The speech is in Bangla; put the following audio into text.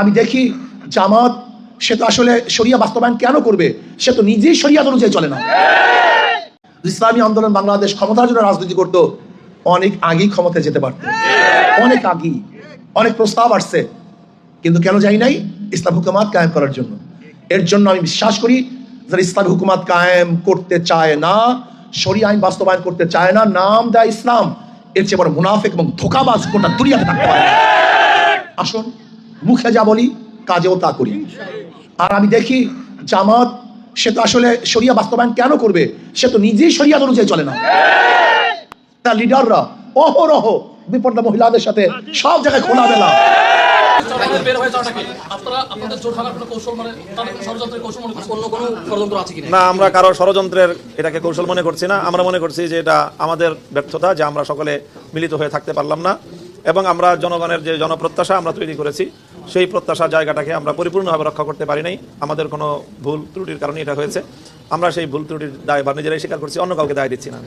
আমি দেখি জামাত সে তো আসলে শরিয়া বাস্তবায়ন কেন করবে, সে তো নিজেই শরিয়াত অনুযায়ী চলে না। ইসলামী আন্দোলন বাংলাদেশ ক্ষমতার জন্য রাজনীতি করতো, অনেক আগেই ক্ষমতায় যেতে পারত, অনেক আগেই। অনেক প্রস্তাব আসছে, কিন্তু কেন যাই নাই? ইসলাম হুকুমাত কায়েম করার জন্য। এর জন্য আমি বিশ্বাস করি যারা ইসলাম হুকুমাত কায়েম করতে চায় না, শরিয়া আইন বাস্তবায়ন করতে চায় না, নাম দেয় ইসলাম, এর চেয়ে বড় মুনাফিক এবং ধোঁকাবাজ গোটা দুনিয়াতে থাকতে পারে। আসুন, মুখে যা বলি কাজেও তা করি। আর আমি দেখি জামাত সে তো আসলে শরিয়া বাস্তবায়ন কেন করবে, সে তো নিজেই শরিয়াত অনুযায়ী চলে না। তার লিডাররা অহরহ বিপর্যয় মহিলাদের সাথে সব জায়গায় খোলামেলা। না, আমরা কারো ষড়যন্ত্রের এটাকে কৌশল মনে করছি না। আমরা মনে করছি যে এটা আমাদের ব্যর্থতা, যে আমরা সকলে মিলিত হয়ে থাকতে পারলাম না, এবং আমরা জনগণের যে জনপ্রত্যাশা আমরা তৈরি করেছি সেই প্রত্যাশার জায়গাটাকে আমরা পরিপূর্ণভাবে রক্ষা করতে পারি নাই। আমাদের কোনো ভুল ত্রুটির কারণে এটা হয়েছে। আমরা সেই ভুল ত্রুটির দায় বা নিজেরাই স্বীকার করছি, অন্য কাউকে দায় দিচ্ছি না।